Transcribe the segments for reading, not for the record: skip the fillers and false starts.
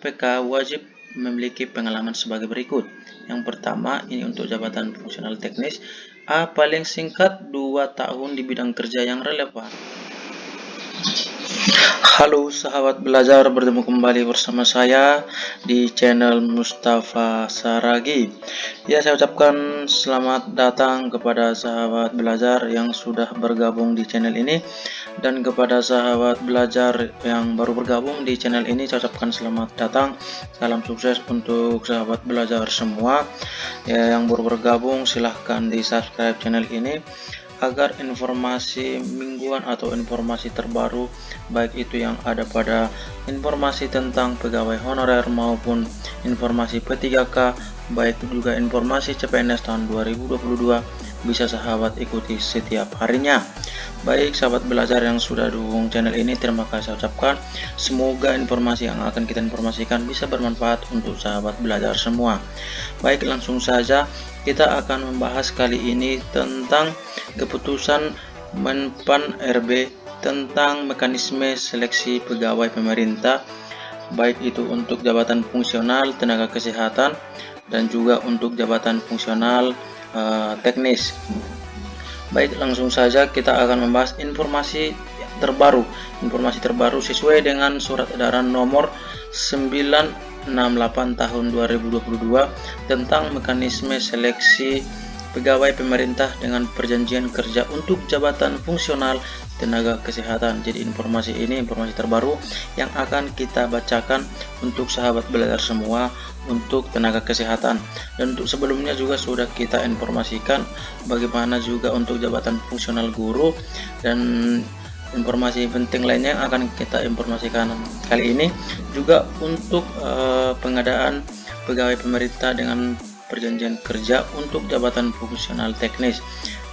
PK wajib memiliki pengalaman sebagai berikut. Yang pertama, ini untuk jabatan fungsional teknis. A. Paling singkat 2 tahun di bidang kerja yang relevan. Halo sahabat belajar, bertemu kembali bersama saya di channel Mustafa Saragi. Ya, saya ucapkan selamat datang kepada sahabat belajar yang sudah bergabung di channel ini, dan kepada sahabat belajar yang baru bergabung di channel ini saya ucapkan selamat datang. Salam sukses untuk sahabat belajar semua. Ya, yang baru bergabung silahkan di subscribe channel ini agar informasi mingguan atau informasi terbaru, baik itu yang ada pada informasi tentang pegawai honorer maupun informasi P3K, baik juga informasi CPNS tahun 2022, bisa sahabat ikuti setiap harinya. Baik sahabat belajar yang sudah dukung channel ini, terima kasih saya ucapkan. Semoga informasi yang akan kita informasikan bisa bermanfaat untuk sahabat belajar semua. Baik, langsung saja kita akan membahas kali ini tentang keputusan Menpan RB tentang mekanisme seleksi pegawai pemerintah, baik itu untuk jabatan fungsional tenaga kesehatan dan juga untuk jabatan fungsional teknis. Baik, langsung saja kita akan membahas informasi terbaru. Informasi terbaru sesuai dengan surat edaran nomor 968 tahun 2022 tentang mekanisme seleksi pegawai pemerintah dengan perjanjian kerja untuk jabatan fungsional tenaga kesehatan. Jadi informasi ini informasi terbaru yang akan kita bacakan untuk sahabat belajar semua untuk tenaga kesehatan, dan untuk sebelumnya juga sudah kita informasikan bagaimana juga untuk jabatan fungsional guru, dan informasi penting lainnya yang akan kita informasikan kali ini juga untuk pengadaan pegawai pemerintah dengan perjanjian kerja untuk jabatan fungsional teknis.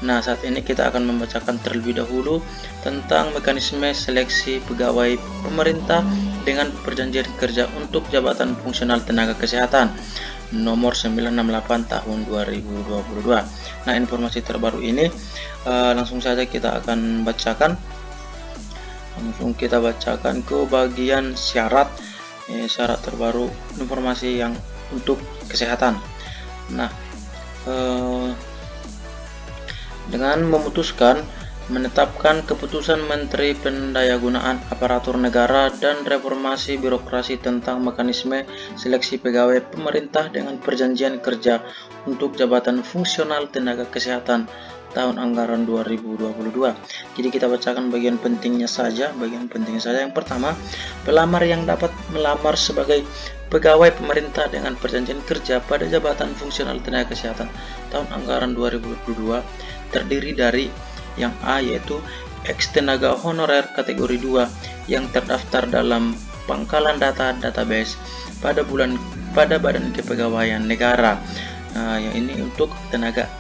Nah, saat ini kita akan membacakan terlebih dahulu tentang mekanisme seleksi pegawai pemerintah dengan perjanjian kerja untuk jabatan fungsional tenaga kesehatan nomor 968 tahun 2022. Nah, informasi terbaru ini langsung saja kita akan bacakan. Langsung kita bacakan ke bagian syarat. Syarat terbaru informasi yang untuk kesehatan. Nah, dengan memutuskan menetapkan keputusan Menteri Pendayagunaan Aparatur Negara dan Reformasi Birokrasi tentang mekanisme seleksi pegawai pemerintah dengan perjanjian kerja untuk jabatan fungsional tenaga kesehatan tahun anggaran 2022. Jadi kita bacakan bagian pentingnya saja. Yang pertama, pelamar yang dapat melamar sebagai pegawai pemerintah dengan perjanjian kerja pada jabatan fungsional tenaga kesehatan tahun anggaran 2022 terdiri dari yang A, yaitu ex tenaga honorer kategori 2 yang terdaftar dalam pangkalan data database pada Badan Kepegawaian Negara. Nah, yang ini untuk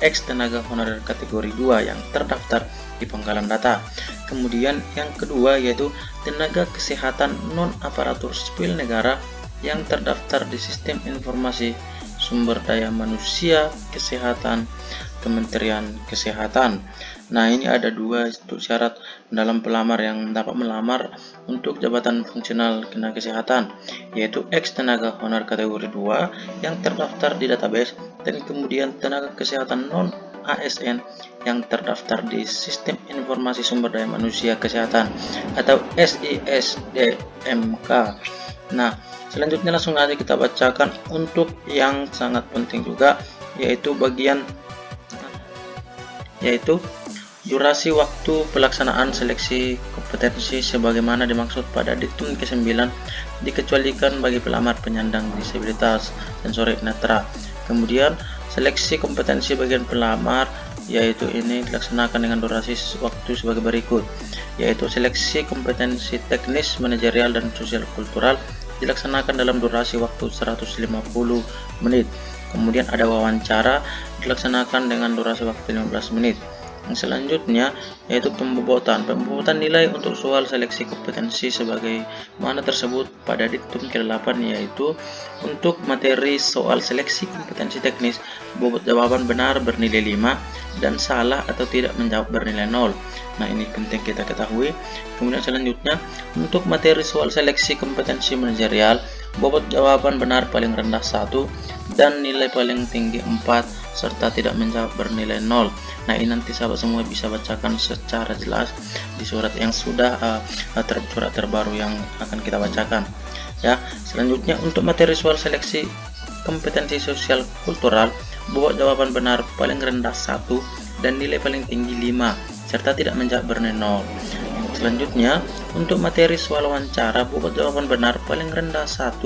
ex tenaga honorer kategori 2 yang terdaftar di pangkalan data. Kemudian yang kedua yaitu tenaga kesehatan non aparatur sipil negara yang terdaftar di Sistem Informasi Sumber Daya Manusia Kesehatan Kementerian Kesehatan. Nah, ini ada dua syarat dalam pelamar yang dapat melamar untuk jabatan fungsional tenaga kesehatan, yaitu ex tenaga honor kategori 2 yang terdaftar di database, dan kemudian tenaga kesehatan non ASN yang terdaftar di Sistem Informasi Sumber Daya Manusia Kesehatan atau SISDMK. Nah, selanjutnya langsung aja kita bacakan untuk yang sangat penting juga, yaitu durasi waktu pelaksanaan seleksi kompetensi sebagaimana dimaksud pada Diktum ke-9 dikecualikan bagi pelamar penyandang disabilitas sensorik netra. Kemudian seleksi kompetensi bagian pelamar yaitu ini dilaksanakan dengan durasi waktu sebagai berikut, yaitu seleksi kompetensi teknis, manajerial, dan sosial kultural dilaksanakan dalam durasi waktu 150 menit. Kemudian ada wawancara dilaksanakan dengan durasi waktu 15 menit. Yang selanjutnya yaitu pembobotan nilai untuk soal seleksi kompetensi sebagai mana tersebut pada Diktum ke-8, yaitu untuk materi soal seleksi kompetensi teknis bobot jawaban benar bernilai 5 dan salah atau tidak menjawab bernilai 0. Nah, ini penting kita ketahui. Kemudian selanjutnya untuk materi soal seleksi kompetensi manajerial bobot jawaban benar paling rendah 1 dan nilai paling tinggi 4 serta tidak menjawab bernilai 0. Nah, ini nanti sahabat semua bisa bacakan secara jelas di surat yang sudah surat terbaru yang akan kita bacakan ya. Selanjutnya untuk materi soal seleksi kompetensi sosial kultural, bobot jawaban benar paling rendah 1 dan nilai paling tinggi 5 serta tidak menjawab bernilai 0. Selanjutnya untuk materi soal wawancara, bobot jawaban benar paling rendah 1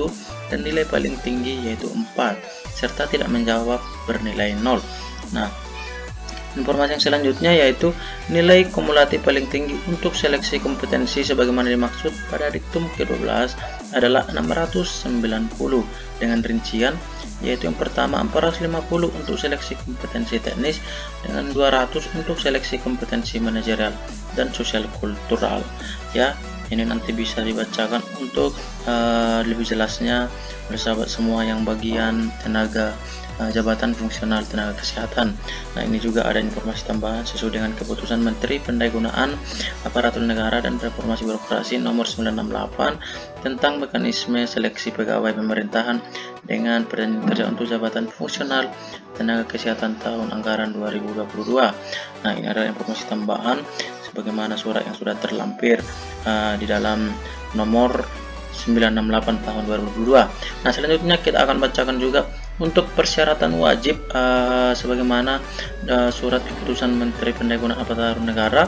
dan nilai paling tinggi yaitu 4 serta tidak menjawab bernilai 0. Nah, informasi yang selanjutnya yaitu nilai kumulatif paling tinggi untuk seleksi kompetensi sebagaimana dimaksud pada diktum ke-12 adalah 690 dengan rincian yaitu yang pertama 450 untuk seleksi kompetensi teknis dengan 200 untuk seleksi kompetensi manajerial dan sosial kultural ya. Ini nanti bisa dibacakan untuk lebih jelasnya oleh sahabat semua yang bagian tenaga jabatan fungsional tenaga kesehatan. Nah, ini juga ada informasi tambahan sesuai dengan keputusan Menteri Pendayagunaan Aparatur Negara dan Reformasi Birokrasi nomor 968 tentang mekanisme seleksi pegawai pemerintahan dengan perjanjian kerja untuk jabatan fungsional tenaga kesehatan tahun anggaran 2022. Nah, ini adalah informasi tambahan sebagaimana surat yang sudah terlampir di dalam nomor 968 tahun 2022. Nah, selanjutnya kita akan bacakan juga untuk persyaratan wajib sebagaimana surat keputusan Menteri Pendayagunaan Aparatur Negara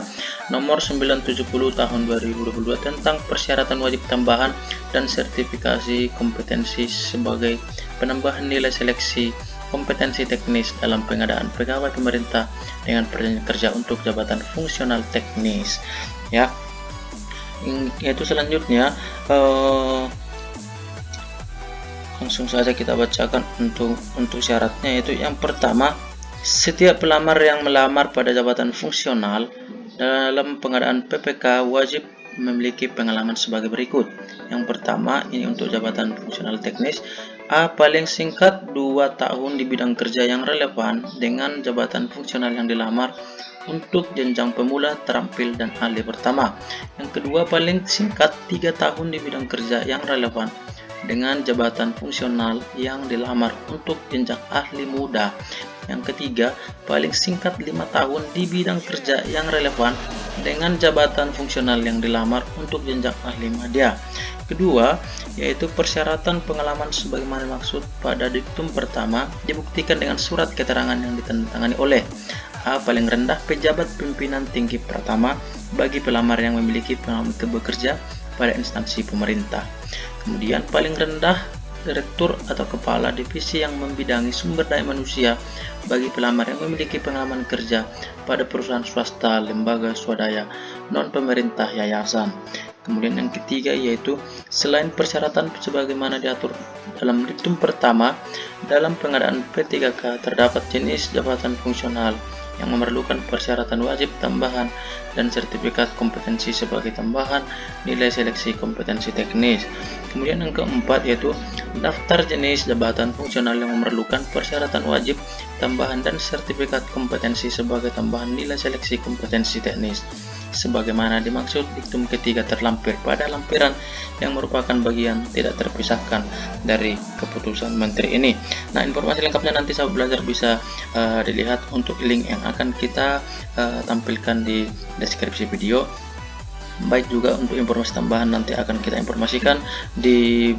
nomor 970 tahun 2022 tentang persyaratan wajib tambahan dan sertifikasi kompetensi sebagai penambahan nilai seleksi kompetensi teknis dalam pengadaan pegawai pemerintah dengan perjanjian kerja untuk jabatan fungsional teknis ya. Yaitu selanjutnya langsung saja kita bacakan untuk syaratnya, yaitu yang pertama, setiap pelamar yang melamar pada jabatan fungsional dalam pengadaan PPK wajib memiliki pengalaman sebagai berikut. Yang pertama, ini untuk jabatan fungsional teknis, paling singkat 2 tahun di bidang kerja yang relevan dengan jabatan fungsional yang dilamar untuk jenjang pemula, terampil, dan ahli pertama. Yang kedua, paling singkat 3 tahun di bidang kerja yang relevan dengan jabatan fungsional yang dilamar untuk jenjang ahli muda. Yang ketiga, paling singkat 5 tahun di bidang kerja yang relevan dengan jabatan fungsional yang dilamar untuk jenjang ahli madya. Kedua, yaitu persyaratan pengalaman sebagaimana dimaksud pada diktum pertama dibuktikan dengan surat keterangan yang ditandatangani oleh paling rendah pejabat pimpinan tinggi pertama bagi pelamar yang memiliki pengalaman bekerja pada instansi pemerintah. Kemudian paling rendah direktur atau kepala divisi yang membidangi sumber daya manusia bagi pelamar yang memiliki pengalaman kerja pada perusahaan swasta, lembaga swadaya, non pemerintah, yayasan. Kemudian yang ketiga yaitu selain persyaratan sebagaimana diatur dalam diktum pertama, dalam pengadaan P3K terdapat jenis jabatan fungsional yang memerlukan persyaratan wajib tambahan dan sertifikat kompetensi sebagai tambahan nilai seleksi kompetensi teknis. Kemudian yang keempat yaitu daftar jenis jabatan fungsional yang memerlukan persyaratan wajib tambahan dan sertifikat kompetensi sebagai tambahan nilai seleksi kompetensi teknis sebagaimana dimaksud diktum ketiga terlampir pada lampiran yang merupakan bagian tidak terpisahkan dari keputusan menteri ini. Nah, informasi lengkapnya nanti sahabat belajar bisa dilihat untuk link yang akan kita tampilkan di deskripsi video. Baik juga untuk informasi tambahan nanti akan kita informasikan di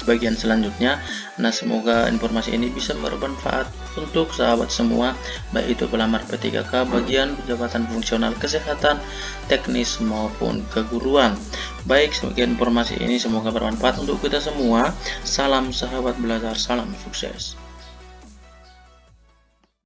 bagian selanjutnya. Nah, semoga informasi ini bisa bermanfaat untuk sahabat semua, baik itu pelamar P3K bagian jabatan fungsional kesehatan, teknis maupun keguruan. Baik, sebagian informasi ini semoga bermanfaat untuk kita semua. Salam sahabat belajar, salam sukses.